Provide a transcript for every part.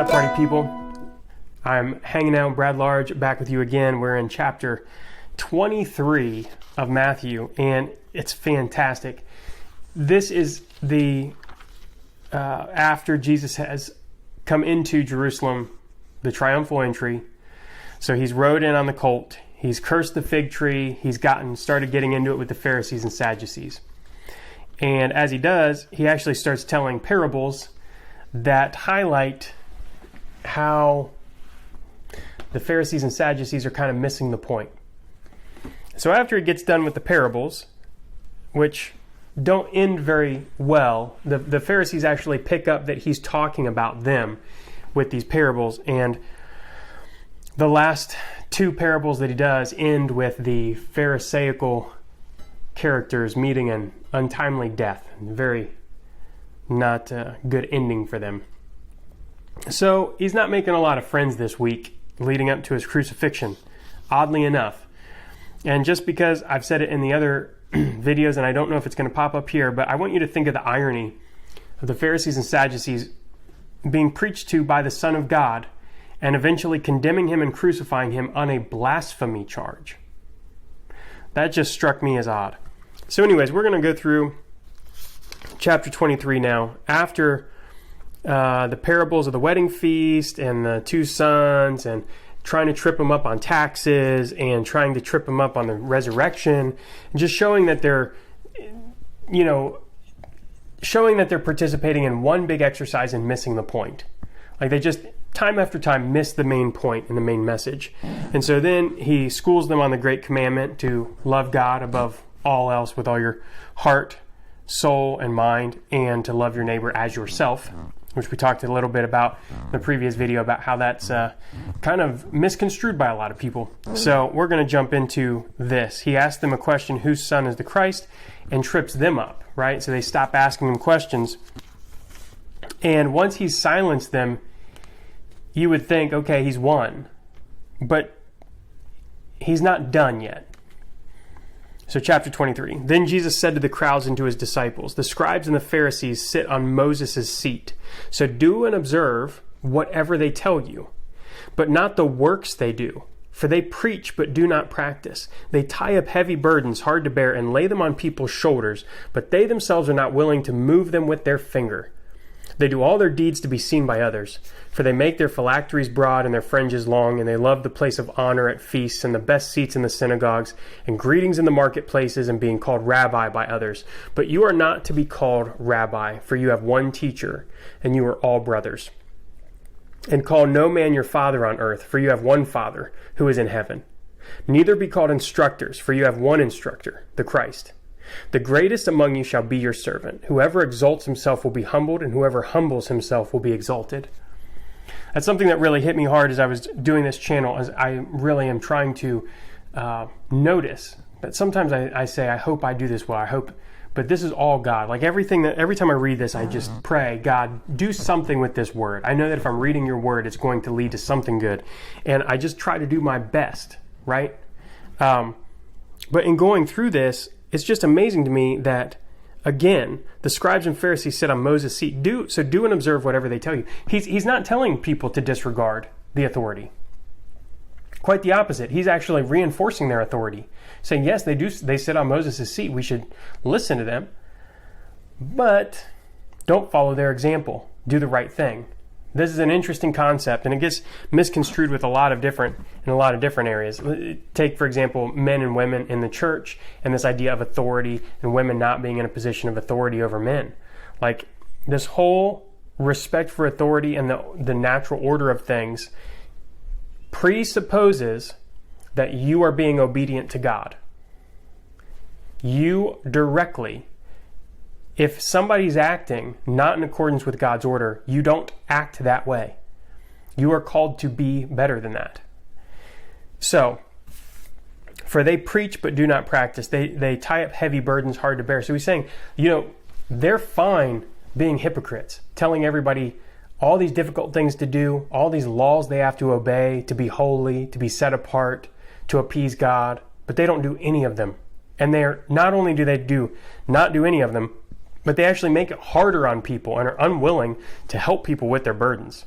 up, party people? I'm hanging out, Brad Large, back with you again. We're in chapter 23 of Matthew, and it's fantastic. This is the after Jesus has come into Jerusalem, the triumphal entry. So he's rode in on the colt. He's cursed the fig tree. He's started getting into it with the Pharisees and Sadducees. And as he does, he actually starts telling parables that highlight how the Pharisees and Sadducees are kind of missing the point. So after he gets done with the parables, which don't end very well, the Pharisees actually pick up that he's talking about them with these parables, and the last two parables that he does end with the Pharisaical characters meeting an untimely death. Very not a good ending for them. So he's not making a lot of friends this week leading up to his crucifixion, oddly enough. And just because I've said it in the other videos, and I don't know if it's going to pop up here, but I want you to think of the irony of the Pharisees and Sadducees being preached to by the Son of God and eventually condemning him and crucifying him on a blasphemy charge. That just struck me as odd. So anyways, we're going to go through chapter 23 now. After the parables of the wedding feast and the two sons and trying to trip them up on taxes and trying to trip them up on the resurrection, and just showing that they're participating in one big exercise and missing the point. Like they just time after time miss the main point and the main message. And so then he schools them on the great commandment to love God above all else with all your heart, soul, and mind, and to love your neighbor as yourself, which we talked a little bit about in the previous video about how that's kind of misconstrued by a lot of people. So we're going to jump into this. He asked them a question, whose son is the Christ, and trips them up, right? So they stop asking him questions. And once he's silenced them, you would think, okay, he's won. But he's not done yet. So chapter 23. Then Jesus said to the crowds and to his disciples, the scribes and the Pharisees sit on Moses' seat. So do and observe whatever they tell you, but not the works they do. For they preach but do not practice. They tie up heavy burdens hard to bear and lay them on people's shoulders, but they themselves are not willing to move them with their finger. They do all their deeds to be seen by others, for they make their phylacteries broad and their fringes long, and they love the place of honor at feasts and the best seats in the synagogues and greetings in the marketplaces and being called rabbi by others. But you are not to be called rabbi, for you have one teacher, and you are all brothers. And call no man your father on earth, for you have one Father who is in heaven. Neither be called instructors, for you have one instructor, the Christ. The greatest among you shall be your servant. Whoever exalts himself will be humbled, and whoever humbles himself will be exalted. That's something that really hit me hard as I was doing this channel, as I really am trying to notice that sometimes I say, I hope I do this well, I hope, but this is all God. Like every time I read this, I just pray, God, do something with this word. I know that if I'm reading your word, it's going to lead to something good. And I just try to do my best, right? But in going through this, it's just amazing to me that, again, the scribes and Pharisees sit on Moses' seat. Do and observe whatever they tell you. He's not telling people to disregard the authority. Quite the opposite. He's actually reinforcing their authority, saying, yes, they sit on Moses' seat. We should listen to them, but don't follow their example. Do the right thing. This is an interesting concept, and it gets misconstrued in a lot of different areas. Take, for example, men and women in the church and this idea of authority and women not being in a position of authority over men. Like this whole respect for authority and the natural order of things presupposes that you are being obedient to God. You directly, if somebody's acting not in accordance with God's order, you don't act that way. You are called to be better than that. So, for they preach but do not practice. They tie up heavy burdens hard to bear. So he's saying, they're fine being hypocrites, telling everybody all these difficult things to do, all these laws they have to obey, to be holy, to be set apart, to appease God, but they don't do any of them. And they're not only do they not do any of them, but they actually make it harder on people and are unwilling to help people with their burdens.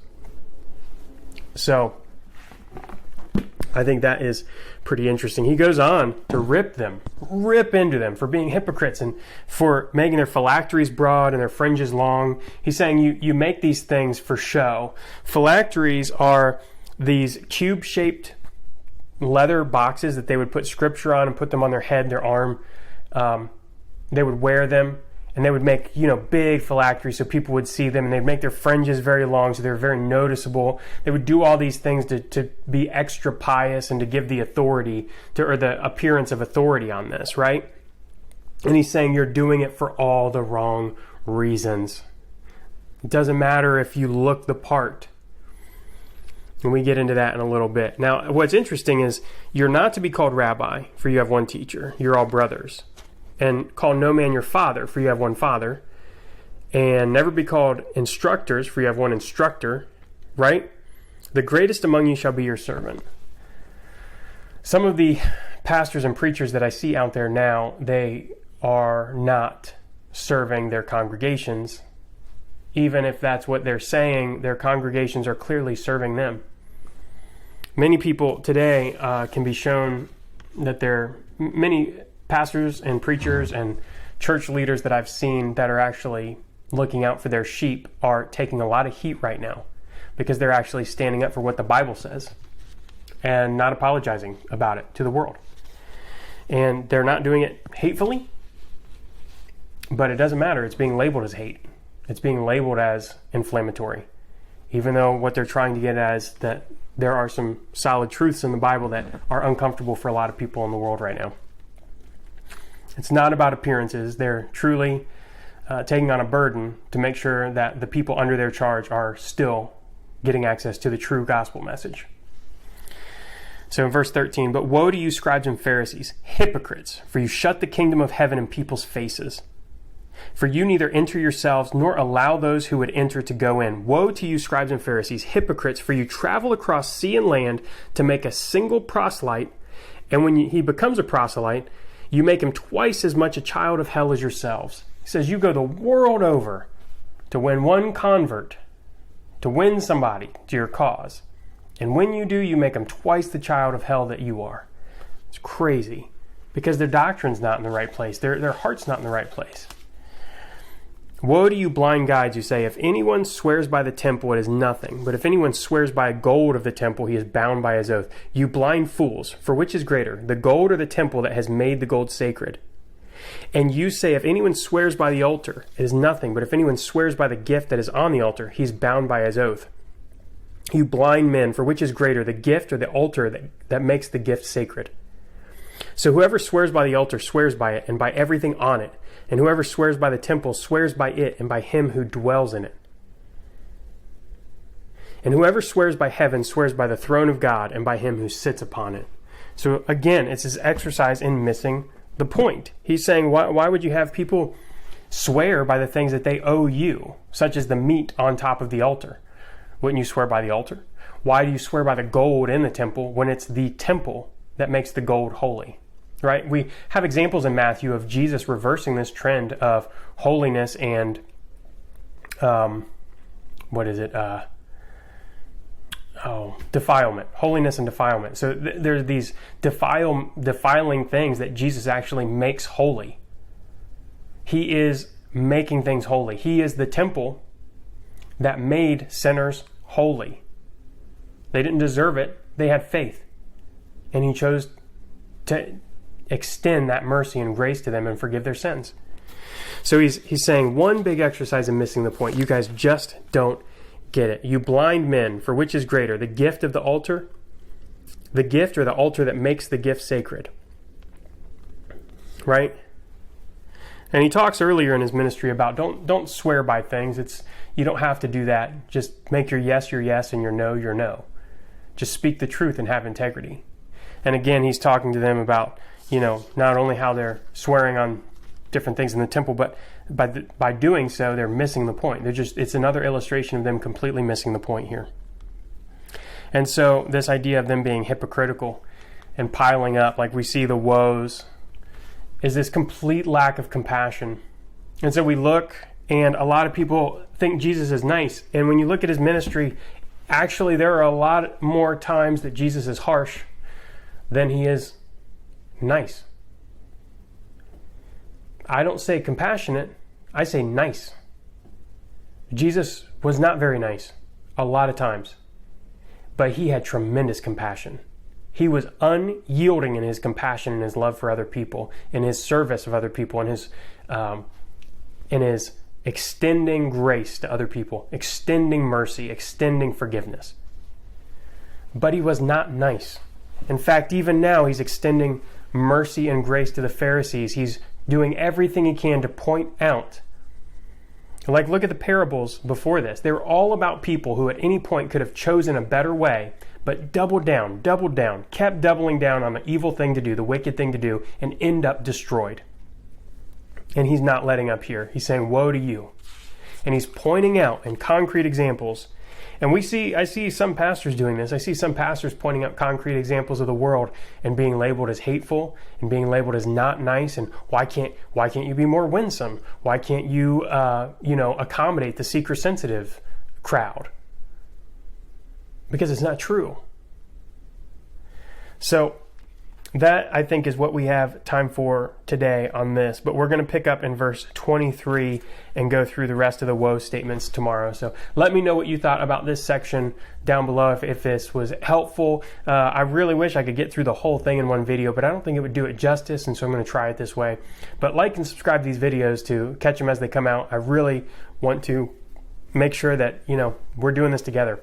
So I think that is pretty interesting. He goes on to rip into them for being hypocrites and for making their phylacteries broad and their fringes long. He's saying you make these things for show. Phylacteries are these cube-shaped leather boxes that they would put scripture on and put them on their head, their arm. They would wear them, and they would make, big phylacteries so people would see them, and they'd make their fringes very long so they're very noticeable. They would do all these things to be extra pious and to give the authority or the appearance of authority on this, right? And he's saying you're doing it for all the wrong reasons. It doesn't matter if you look the part. And we get into that in a little bit. Now, what's interesting is you're not to be called rabbi, for you have one teacher. You're all brothers. And call no man your father, for you have one father. And never be called instructors, for you have one instructor, right? The greatest among you shall be your servant. Some of the pastors and preachers that I see out there now, they are not serving their congregations. Even if that's what they're saying, their congregations are clearly serving them. Many people today can be shown that many pastors and preachers and church leaders that I've seen that are actually looking out for their sheep are taking a lot of heat right now because they're actually standing up for what the Bible says and not apologizing about it to the world. And they're not doing it hatefully, but it doesn't matter. It's being labeled as hate. It's being labeled as inflammatory, even though what they're trying to get at is that there are some solid truths in the Bible that are uncomfortable for a lot of people in the world right now. It's not about appearances. They're truly taking on a burden to make sure that the people under their charge are still getting access to the true gospel message. So in verse 13, but woe to you, scribes and Pharisees, hypocrites, for you shut the kingdom of heaven in people's faces. For you neither enter yourselves nor allow those who would enter to go in. Woe to you, scribes and Pharisees, hypocrites, for you travel across sea and land to make a single proselyte, and when he becomes a proselyte, you make him twice as much a child of hell as yourselves. He says you go the world over to win one convert, to win somebody to your cause. And when you do, you make them twice the child of hell that you are. It's crazy because their doctrine's not in the right place. Their heart's not in the right place. Woe to you, blind guides, who say, if anyone swears by the temple, it is nothing. But if anyone swears by gold of the temple, he is bound by his oath. You blind fools, for which is greater, the gold or the temple that has made the gold sacred? And you say, if anyone swears by the altar, it is nothing. But if anyone swears by the gift that is on the altar, he is bound by his oath. You blind men, for which is greater, the gift or the altar that makes the gift sacred? So whoever swears by the altar swears by it, and by everything on it. And whoever swears by the temple swears by it and by him who dwells in it. And whoever swears by heaven swears by the throne of God and by him who sits upon it. So again, it's this exercise in missing the point. He's saying, why would you have people swear by the things that they owe you, such as the meat on top of the altar? Wouldn't you swear by the altar? Why do you swear by the gold in the temple when it's the temple that makes the gold holy? Right? We have examples in Matthew of Jesus reversing this trend of holiness and defilement. Holiness and defilement. So there's these defiling things that Jesus actually makes holy. He is making things holy. He is the temple that made sinners holy. They didn't deserve it. They had faith. And he chose to extend that mercy and grace to them and forgive their sins. So he's saying one big exercise in missing the point. You guys just don't get it. You blind men, for which is greater, the gift of the altar, the gift or the altar that makes the gift sacred? Right? And he talks earlier in his ministry about don't swear by things. You don't have to do that. Just make your yes and your no your no. Just speak the truth and have integrity. And again, he's talking to them about, not only how they're swearing on different things in the temple, but by doing so, they're missing the point. It's another illustration of them completely missing the point here. And so this idea of them being hypocritical and piling up, like we see the woes, is this complete lack of compassion. And so we look, and a lot of people think Jesus is nice. And when you look at his ministry, Actually, there are a lot more times that Jesus is harsh than he is nice. I don't say compassionate, I say nice. Jesus was not very nice a lot of times, but he had tremendous compassion. He was unyielding in his compassion and his love for other people, in his service of other people, in his extending grace to other people, extending mercy, extending forgiveness. But he was not nice. In fact, even now he's extending mercy and grace to the Pharisees. He's doing everything he can to point out. Like, look at the parables before this. They were all about people who at any point could have chosen a better way, but doubled down, kept doubling down on the evil thing to do, the wicked thing to do, and end up destroyed. And he's not letting up here. He's saying, woe to you. And he's pointing out in concrete examples. And I see some pastors doing this. I see some pastors pointing out concrete examples of the world and being labeled as hateful and being labeled as not nice. And why can't you be more winsome? Why can't you, accommodate the seeker sensitive crowd? Because it's not true. So that, I think, is what we have time for today on this. But we're going to pick up in verse 23 and go through the rest of the woe statements tomorrow. So let me know what you thought about this section down below, if this was helpful. I really wish I could get through the whole thing in one video, but I don't think it would do it justice, and so I'm going to try it this way. But like and subscribe to these videos to catch them as they come out. I really want to make sure that, we're doing this together.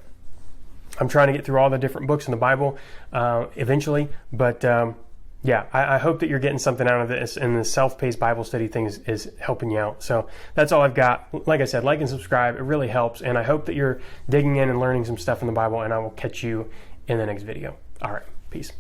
I'm trying to get through all the different books in the Bible eventually, but I hope that you're getting something out of this, and the self-paced Bible study thing is helping you out. So that's all I've got. Like I said, like and subscribe. It really helps, and I hope that you're digging in and learning some stuff in the Bible, and I will catch you in the next video. All right, peace.